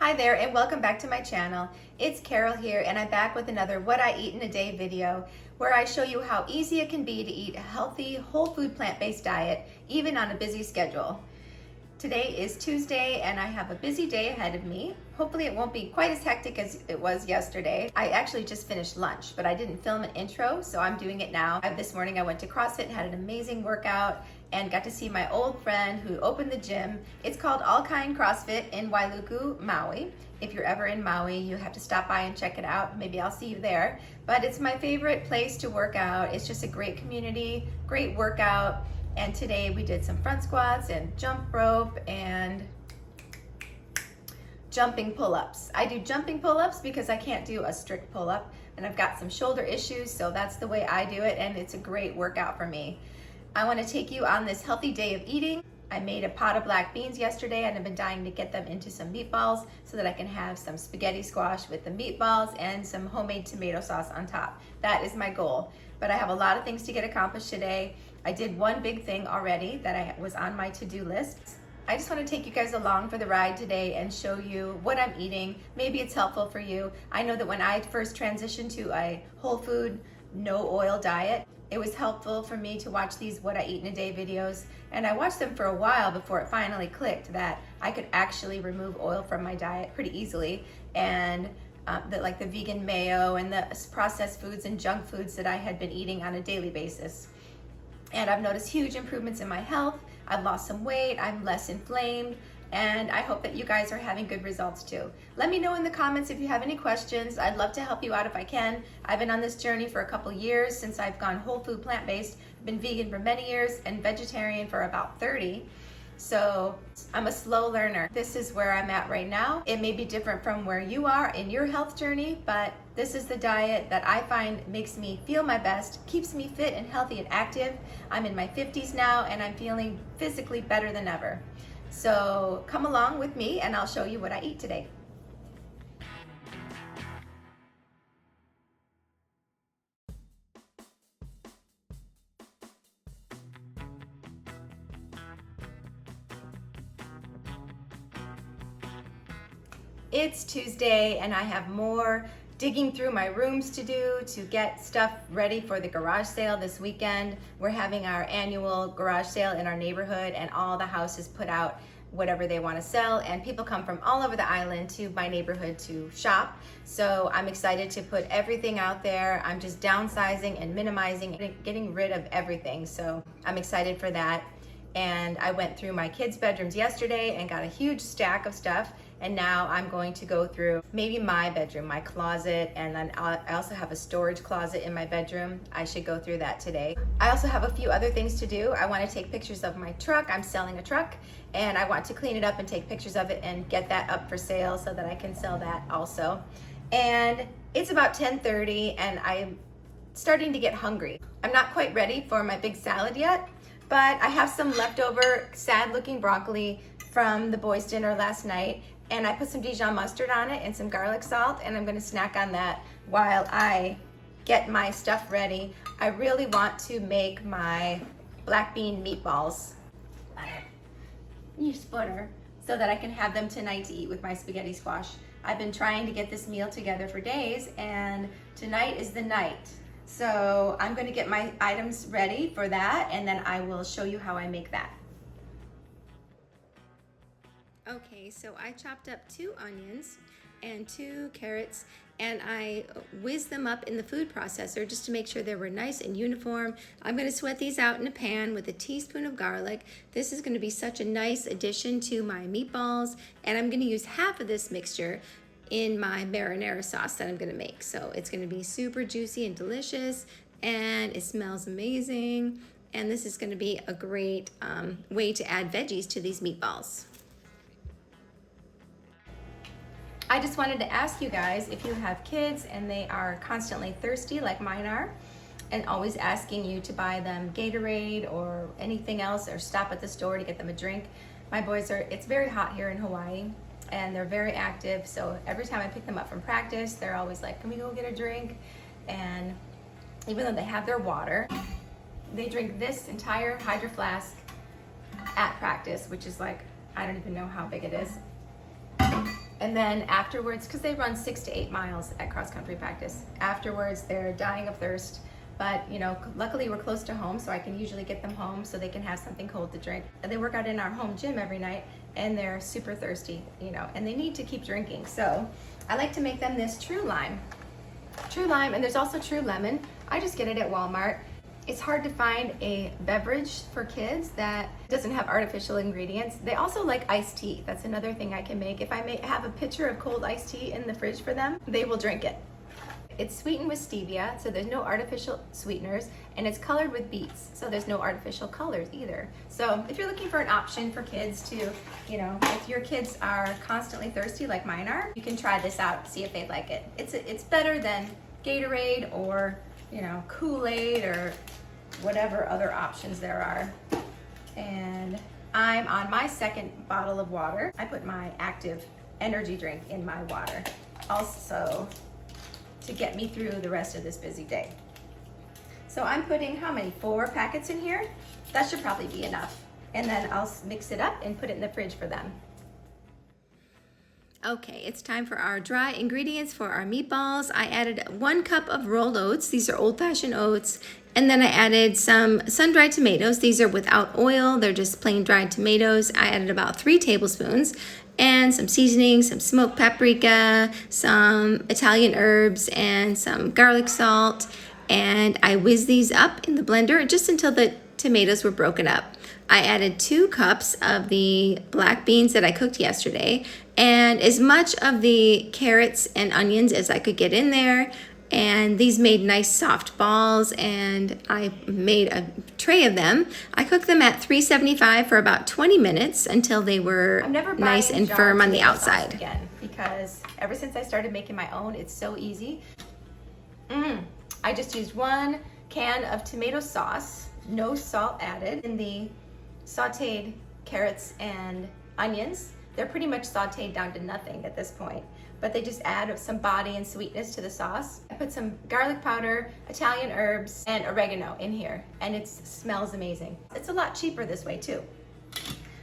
Hi there and welcome back to my channel. It's Carol here and I'm back with another What I Eat in a Day video where I show you how easy it can be to eat a healthy, whole food, plant-based diet even on a busy schedule. Today is Tuesday and I have a busy day ahead of me. Hopefully it won't be quite as hectic as it was yesterday. I actually just finished lunch, but I didn't film an intro, so I'm doing it now. This morning I went to CrossFit, had an amazing workout, and got to see my old friend who opened the gym. It's called All Kind CrossFit in Wailuku, Maui. If you're ever in Maui, you have to stop by and check it out. Maybe I'll see you there. But it's my favorite place to work out. It's just a great community, great workout. And today we did some front squats and jump rope and jumping pull-ups. I do jumping pull-ups because I can't do a strict pull-up and I've got some shoulder issues, so that's the way I do it, and it's a great workout for me. I want to take you on this healthy day of eating. I made a pot of black beans yesterday and I've been dying to get them into some meatballs so that I can have some spaghetti squash with the meatballs and some homemade tomato sauce on top. That is my goal. But I have a lot of things to get accomplished today. I did one big thing already that was on my to-do list. I just want to take you guys along for the ride today and show you what I'm eating. Maybe it's helpful for you. I know that when I first transitioned to a whole food, no oil diet, it was helpful for me to watch these What I Eat in a Day videos, and I watched them for a while before it finally clicked that I could actually remove oil from my diet pretty easily, and like the vegan mayo and the processed foods and junk foods that I had been eating on a daily basis. And I've noticed huge improvements in my health. I've lost some weight, I'm less inflamed, and I hope that you guys are having good results too. Let me know in the comments if you have any questions. I'd love to help you out if I can. I've been on this journey for a couple years since I've gone whole food plant-based. I've been vegan for many years and vegetarian for about 30. So I'm a slow learner. This is where I'm at right now. It may be different from where you are in your health journey, but this is the diet that I find makes me feel my best, keeps me fit and healthy and active. I'm in my 50s now and I'm feeling physically better than ever. So come along with me and I'll show you what I eat today. It's Tuesday and I have more digging through my rooms to do to get stuff ready for the garage sale this weekend. We're having our annual garage sale in our neighborhood and all the houses put out whatever they want to sell, and people come from all over the island to my neighborhood to shop. So I'm excited to put everything out there. I'm just downsizing and minimizing, getting rid of everything. So I'm excited for that. And I went through my kids' bedrooms yesterday and got a huge stack of stuff. And now I'm going to go through maybe my bedroom, my closet, and then I also have a storage closet in my bedroom. I should go through that today. I also have a few other things to do. I want to take pictures of my truck. I'm selling a truck and I want to clean it up and take pictures of it and get that up for sale so that I can sell that also. And it's about 10:30 and I'm starting to get hungry. I'm not quite ready for my big salad yet, but I have some leftover sad looking broccoli from the boys' dinner last night, and I put some Dijon mustard on it and some garlic salt, and I'm gonna snack on that while I get my stuff ready. I really want to make my black bean meatballs. Use butter so that I can have them tonight to eat with my spaghetti squash. I've been trying to get this meal together for days, and tonight is the night. So I'm gonna get my items ready for that, and then I will show you how I make that. Okay, so I chopped up 2 onions and 2 carrots, and I whizzed them up in the food processor just to make sure they were nice and uniform. I'm going to sweat these out in a pan with a teaspoon of garlic. This is going to be such a nice addition to my meatballs, and I'm going to use half of this mixture in my marinara sauce that I'm going to make. So it's going to be super juicy and delicious, and it smells amazing, and this is going to be a great way to add veggies to these meatballs. I just wanted to ask you guys, if you have kids and they are constantly thirsty like mine are, and always asking you to buy them Gatorade or anything else, or stop at the store to get them a drink. My boys it's very hot here in Hawaii and they're very active, so every time I pick them up from practice, they're always like, can we go get a drink? And even though they have their water, they drink this entire Hydro Flask at practice, which is like, I don't even know how big it is. And then afterwards, because they run 6 to 8 miles at cross country practice, afterwards they're dying of thirst. But you know, luckily we're close to home, so I can usually get them home so they can have something cold to drink. And they work out in our home gym every night, and they're super thirsty, you know, and they need to keep drinking. So I like to make them this true lime, and there's also true lemon. I just get it at Walmart. It's hard to find a beverage for kids that doesn't have artificial ingredients. They also like iced tea. That's another thing I can make. If I have a pitcher of cold iced tea in the fridge for them, they will drink it. It's sweetened with stevia, so there's no artificial sweeteners, and it's colored with beets, so there's no artificial colors either. So if you're looking for an option for kids to, you know, if your kids are constantly thirsty like mine are, you can try this out, see if they like it. It's better than Gatorade or, you know, Kool-Aid or whatever other options there are. And I'm on my second bottle of water. I put my active energy drink in my water also to get me through the rest of this busy day. So I'm putting how many? 4 packets in here? That should probably be enough. And then I'll mix it up and put it in the fridge for them. Okay, it's time for our dry ingredients for our meatballs. I added 1 cup of rolled oats. These are old-fashioned oats. And then I added some sun-dried tomatoes. These are without oil. They're just plain dried tomatoes. I added about 3 tablespoons. And some seasoning, some smoked paprika, some Italian herbs, and some garlic salt. And I whizzed these up in the blender just until the tomatoes were broken up. I added 2 cups of the black beans that I cooked yesterday, and as much of the carrots and onions as I could get in there. And these made nice soft balls, and I made a tray of them. I cooked them at 375 for about 20 minutes until they were nice and firm on the outside. Again, because ever since I started making my own, it's so easy. I just used 1 can of tomato sauce, no salt added, in the sauteed carrots and onions. They're pretty much sauteed down to nothing at this point, but they just add some body and sweetness to the sauce. I put some garlic powder, Italian herbs, and oregano in here, and it smells amazing. It's a lot cheaper this way too.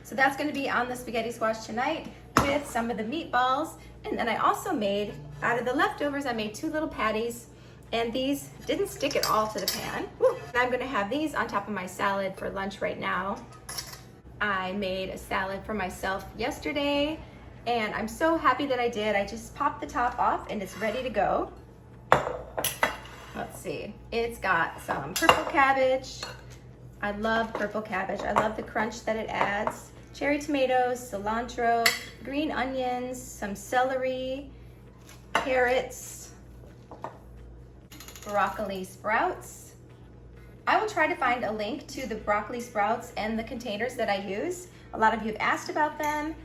So that's gonna be on the spaghetti squash tonight with some of the meatballs. And then I also made, out of the leftovers, I made 2 little patties, and these didn't stick at all to the pan. And I'm gonna have these on top of my salad for lunch right now. I made a salad for myself yesterday, and I'm so happy that I did. I just popped the top off and it's ready to go. Let's see. It's got some purple cabbage. I love purple cabbage. I love the crunch that it adds. Cherry tomatoes, cilantro, green onions, some celery, carrots, broccoli sprouts. I will try to find a link to the broccoli sprouts and the containers that I use. A lot of you have asked about them.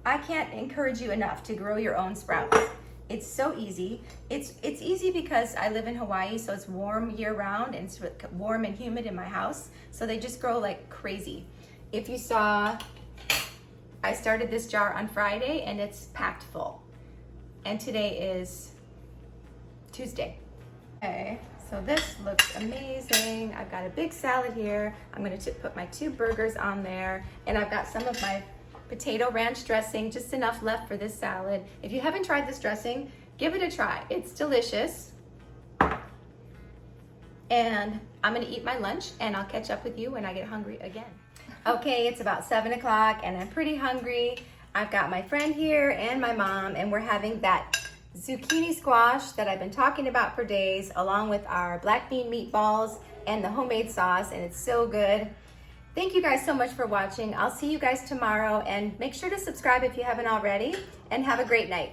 I can't encourage you enough to grow your own sprouts. It's so easy. It's easy because I live in Hawaii, so it's warm year round, and it's warm and humid in my house. So they just grow like crazy. If you saw, I started this jar on Friday and it's packed full. And today is Tuesday. Okay. So this looks amazing. I've got a big salad here. I'm gonna put my 2 burgers on there, and I've got some of my potato ranch dressing, just enough left for this salad. If you haven't tried this dressing, give it a try. It's delicious. And I'm gonna eat my lunch, and I'll catch up with you when I get hungry again. Okay, it's about 7 o'clock, and I'm pretty hungry. I've got my friend here and my mom, and we're having that zucchini squash that I've been talking about for days, along with our black bean meatballs and the homemade sauce, and it's so good. Thank you guys so much for watching. I'll see you guys tomorrow, and make sure to subscribe if you haven't already, and have a great night.